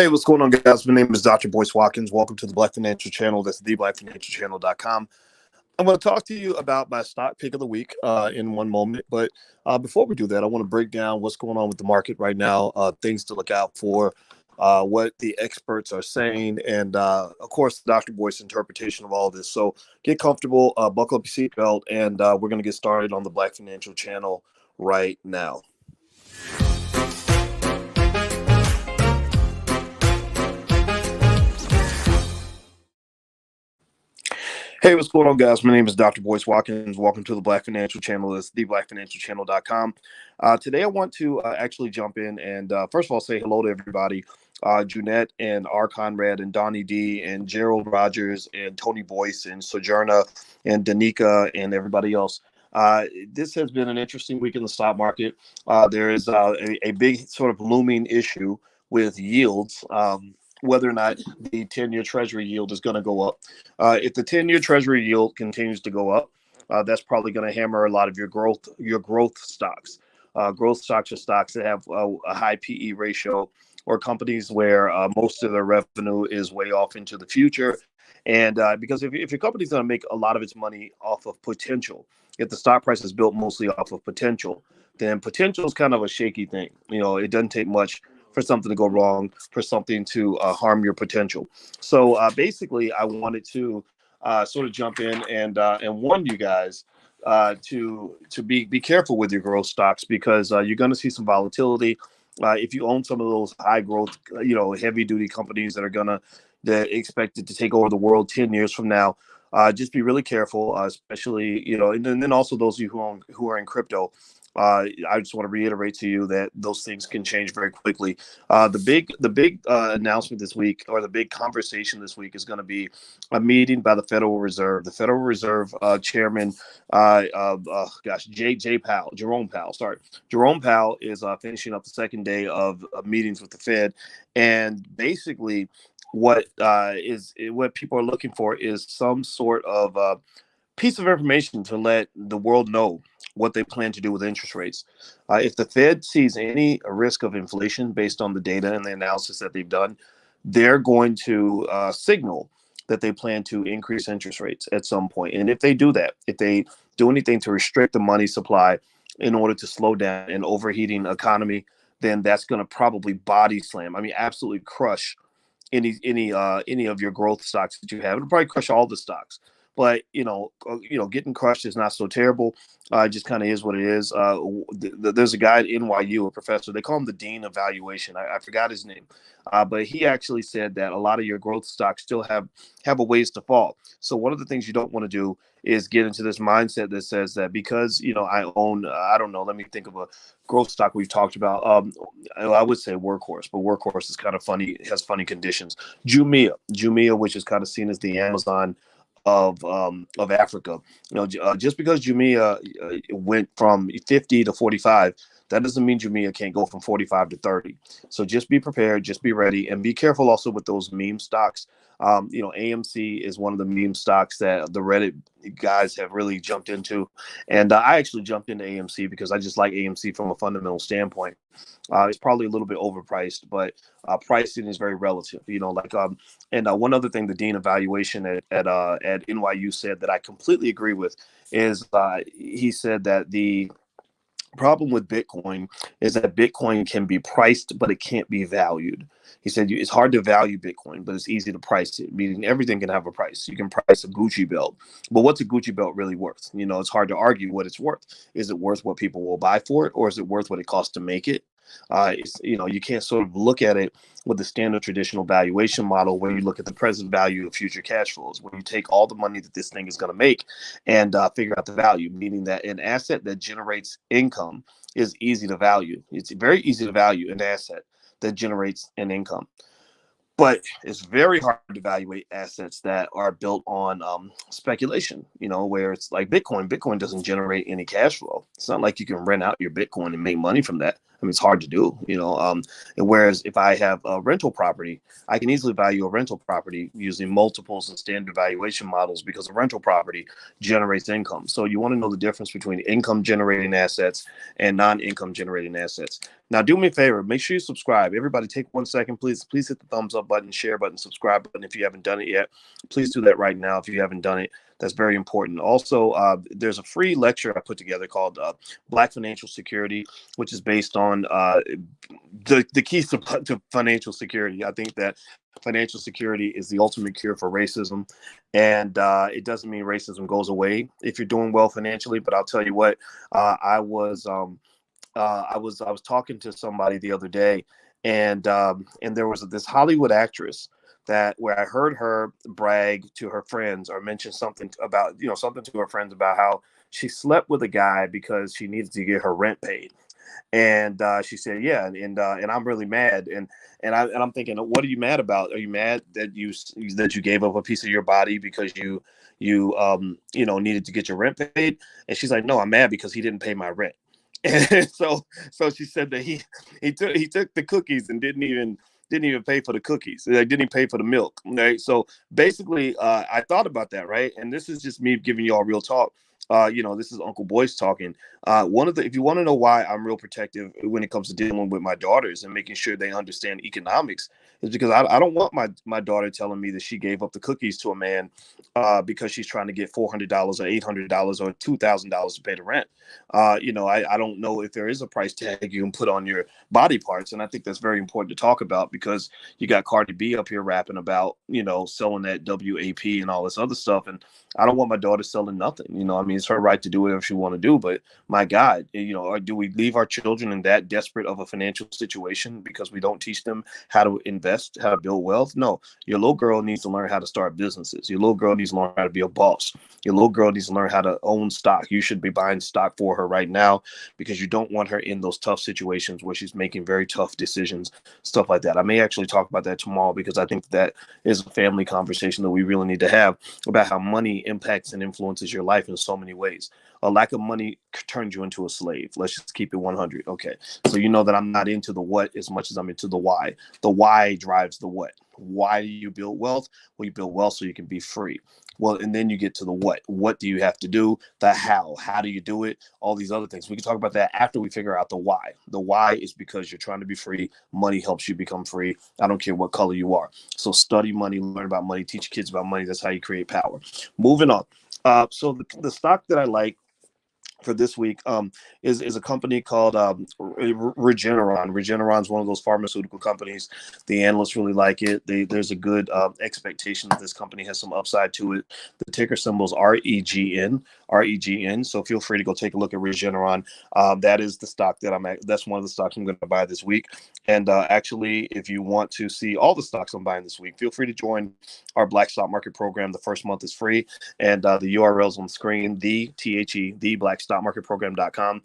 Hey, what's going on, guys? My name is Dr. Boyce Watkins. Welcome to the Black Financial Channel. That's theblackfinancialchannel.com. I'm going to talk to you about my stock pick of the week in one moment. But before we do that, I want to break down what's going on with the market right now, things to look out for, what the experts are saying, and of course, Dr. Boyce's interpretation of all of this. So get comfortable, buckle up your seatbelt, and we're going to get started on the Black Financial Channel right now. Hey, what's going on, guys? My name is Dr. Boyce Watkins. Welcome to the Black Financial Channel. It's theblackfinancialchannel.com. Today, I want to actually jump in and first of all say hello to everybody. Junette and R. Conrad and Donnie D and Gerald Rogers and Tony Boyce and Sojourner and Danica and everybody else. This has been an interesting week in the stock market. There is a big sort of looming issue with yields. Whether or not the 10-year Treasury yield is going to go up. If the 10-year Treasury yield continues to go up, that's probably going to hammer a lot of your growth stocks. Growth stocks are stocks that have a high PE ratio, or companies where most of their revenue is way off into the future. And because if your company's going to make a lot of its money off of potential, if the stock price is built mostly off of potential, then potential is kind of a shaky thing. It doesn't take much for something to go wrong, for something to harm your potential. So basically, I wanted to sort of jump in and warn you guys to be careful with your growth stocks, because you're going to see some volatility. If you own some of those high growth, heavy duty companies that expected to take over the world 10 years from now, just be really careful, especially, and then also those of you who are in crypto. I just want to reiterate to you that those things can change very quickly. The big announcement this week, or the big conversation this week, is going to be a meeting by the Federal Reserve. The Federal Reserve Chairman, Jerome Powell is finishing up the second day of meetings with the Fed, and basically, what people are looking for is some sort of piece of information to let the world know what they plan to do with interest rates. If the Fed sees any risk of inflation based on the data and the analysis that they've done, they're going to signal that they plan to increase interest rates at some point. And if they do that, if they do anything to restrict the money supply in order to slow down an overheating economy, then that's going to probably body slam. I mean, absolutely crush any of your growth stocks that you have. It'll probably crush all the stocks. But getting crushed is not so terrible. Just kind of is what it is. There's a guy at NYU, a professor. They call him the dean of valuation. I forgot his name, but he actually said that a lot of your growth stocks still have a ways to fall. So one of the things you don't want to do is get into this mindset that says that because I own I don't know. Let me think of a growth stock we've talked about. I would say Workhorse, but Workhorse is kind of funny. It has funny conditions. Jumia, which is kind of seen as the Amazon of Africa. Just because Jumia went from 50 to 45, that doesn't mean Jumia can't go from 45 to 30. So just be prepared, just be ready, and be careful also with those meme stocks. AMC is one of the meme stocks that the Reddit guys have really jumped into. And I actually jumped into AMC because I just like AMC from a fundamental standpoint. It's probably a little bit overpriced, but pricing is very relative. And one other thing the dean of valuation at NYU said that I completely agree with is he said that the problem with Bitcoin is that Bitcoin can be priced, but it can't be valued. He said it's hard to value Bitcoin, but it's easy to price it, meaning everything can have a price. You can price a Gucci belt, but what's a Gucci belt really worth? It's hard to argue what it's worth. Is it worth what people will buy for it, or is it worth what it costs to make it? You can't sort of look at it with the standard traditional valuation model where you look at the present value of future cash flows, where you take all the money that this thing is going to make and figure out the value, meaning that an asset that generates income is easy to value. It's very easy to value an asset that generates an income. But it's very hard to evaluate assets that are built on speculation, where it's like Bitcoin. Bitcoin doesn't generate any cash flow. It's not like you can rent out your Bitcoin and make money from that. I mean, it's hard to do, and whereas if I have a rental property, I can easily value a rental property using multiples and standard valuation models because a rental property generates income. So you want to know the difference between income generating assets and non-income generating assets. Now, do me a favor, make sure you subscribe. Everybody take 1 second, please. Please hit the thumbs up button, share button, subscribe button if you haven't done it yet. Please do that right now if you haven't done it. That's very important. Also, there's a free lecture I put together called Black Financial Security, which is based on the keys to financial security. I think that financial security is the ultimate cure for racism, and it doesn't mean racism goes away if you're doing well financially. But I'll tell you what, I was talking to somebody the other day, and there was this Hollywood actress that where I heard her brag to her friends or mention something about something to her friends about how she slept with a guy because she needed to get her rent paid. And she said, "Yeah," and I'm really mad. And I'm thinking, what are you mad about? Are you mad that you gave up a piece of your body because you needed to get your rent paid? And she's like, "No, I'm mad because he didn't pay my rent." And so she said that he took the cookies and didn't even pay for the cookies. Like, didn't even pay for the milk. Right. So basically, I thought about that. Right. And this is just me giving y'all real talk. This is Uncle Boyce talking. If you want to know why I'm real protective when it comes to dealing with my daughters and making sure they understand economics, is because I don't want my daughter telling me that she gave up the cookies to a man because she's trying to get $400 or $800 or $2,000 to pay the rent. I don't know if there is a price tag you can put on your body parts, and I think that's very important to talk about because you got Cardi B up here rapping about selling that WAP and all this other stuff, and I don't want my daughter selling nothing. I mean, it's her right to do whatever she want to do, but my God, or do we leave our children in that desperate of a financial situation because we don't teach them how to invest, how to build wealth? No, your little girl needs to learn how to start businesses. Your little girl needs to learn how to be a boss. Your little girl needs to learn how to own stock. You should be buying stock for her right now because you don't want her in those tough situations where she's making very tough decisions, stuff like that. I may actually talk about that tomorrow because I think that is a family conversation that we really need to have about how money impacts and influences your life in so many ways. A lack of money turns you into a slave. Let's just keep it 100. Okay. So you know that I'm not into the what as much as I'm into the why. The why drives the what. Why do you build wealth? Well, you build wealth so you can be free. Well, and then you get to the what. What do you have to do? The how. How do you do it? All these other things. We can talk about that after we figure out the why. The why is because you're trying to be free. Money helps you become free. I don't care what color you are. So study money, learn about money, teach kids about money. That's how you create power. Moving on. So the stock that I like for this week is a company called Regeneron. Regeneron is one of those pharmaceutical companies. The analysts really like it. There's a good expectation that this company has some upside to it. The ticker symbol is REGN. REGN. So feel free to go take a look at Regeneron. That is the stock that that's one of the stocks I'm going to buy this week. And actually, if you want to see all the stocks I'm buying this week, feel free to join our Black Stock Market program. The first month is free, and the URL's on the screen. The Black Stock Market Program.com.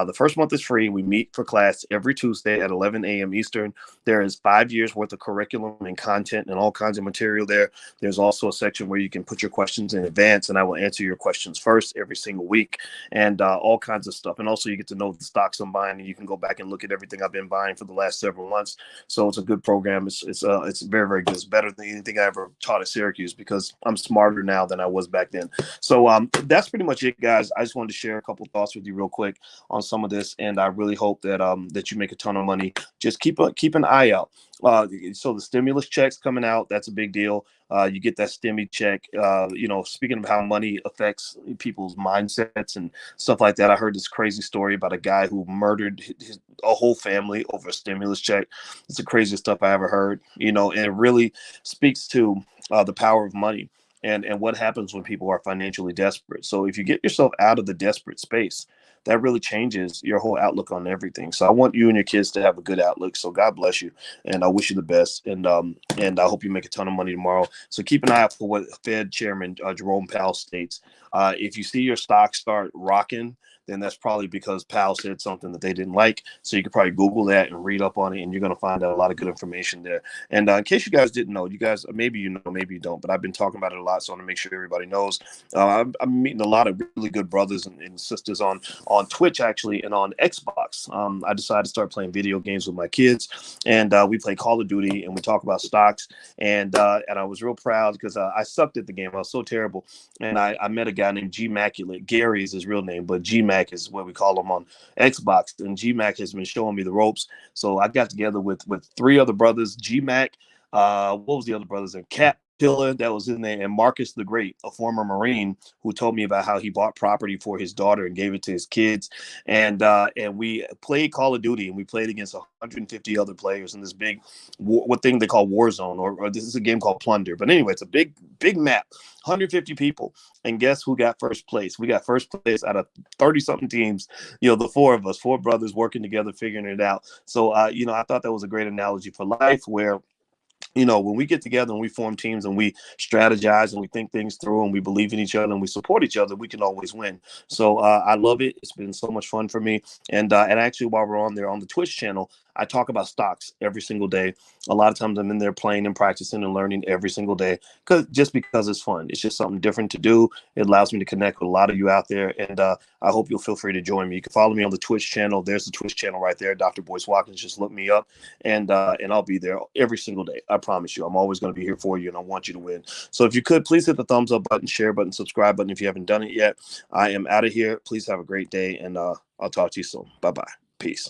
The first month is free. We meet for class every Tuesday at 11 a.m. Eastern. There is 5 years worth of curriculum and content and all kinds of material there. There's also a section where you can put your questions in advance, and I will answer your questions first every single week, and all kinds of stuff. And also, you get to know the stocks I'm buying, and you can go back and look at everything I've been buying for the last several months. So it's a good program. It's very, very good. It's better than anything I ever taught at Syracuse because I'm smarter now than I was back then. So that's pretty much it, guys. I just wanted to share a couple thoughts with you real quick on some of this, and I really hope that that you make a ton of money. Just keep an eye out. So the stimulus checks coming out, that's a big deal. You get that stimmy check. Speaking of how money affects people's mindsets and stuff like that, I heard this crazy story about a guy who murdered a whole family over a stimulus check. It's the craziest stuff I ever heard. And it really speaks to the power of money and what happens when people are financially desperate. So if you get yourself out of the desperate space, that really changes your whole outlook on everything. So I want you and your kids to have a good outlook. So God bless you, and I wish you the best. And I hope you make a ton of money tomorrow. So keep an eye out for what Fed Chairman Jerome Powell states. If you see your stock start rocking, then that's probably because Pal said something that they didn't like. So you could probably Google that and read up on it, and you're going to find out a lot of good information there. And in case you guys didn't know, you guys, maybe you know, maybe you don't, but I've been talking about it a lot, so I want to make sure everybody knows. I'm meeting a lot of really good brothers and sisters on Twitch, actually, and on Xbox. I decided to start playing video games with my kids, and we play Call of Duty, and we talk about stocks. And I was real proud because I sucked at the game. I was so terrible. And I met a guy named G Maculate. Gary is his real name, but G Mac is what we call him on Xbox. And G Mac has been showing me the ropes. So I got together with three other brothers, G Mac. What was the other brothers? And Cap Killer, that was in there, and Marcus the Great, a former Marine, who told me about how he bought property for his daughter and gave it to his kids. And we played Call of Duty, and we played against 150 other players in this big what thing they call Warzone, or this is a game called Plunder. But anyway, it's a big map, 150 people, and guess who got first place? We got first place out of 30 something teams. The four of us, four brothers working together, figuring it out. So I thought that was a great analogy for life, where when we get together and we form teams and we strategize and we think things through and we believe in each other and we support each other, we can always win. So I love it. It's been so much fun for me. And actually, while we're on there on the Twitch channel, I talk about stocks every single day. A lot of times I'm in there playing and practicing and learning every single day because it's fun. It's just something different to do. It allows me to connect with a lot of you out there. And I hope you'll feel free to join me. You can follow me on the Twitch channel. There's the Twitch channel right there, Dr. Boyce Watkins. Just look me up, and I'll be there every single day. I promise you. I'm always going to be here for you, and I want you to win. So if you could, please hit the thumbs up button, share button, subscribe button if you haven't done it yet. I am out of here. Please have a great day, and I'll talk to you soon. Bye-bye. Peace.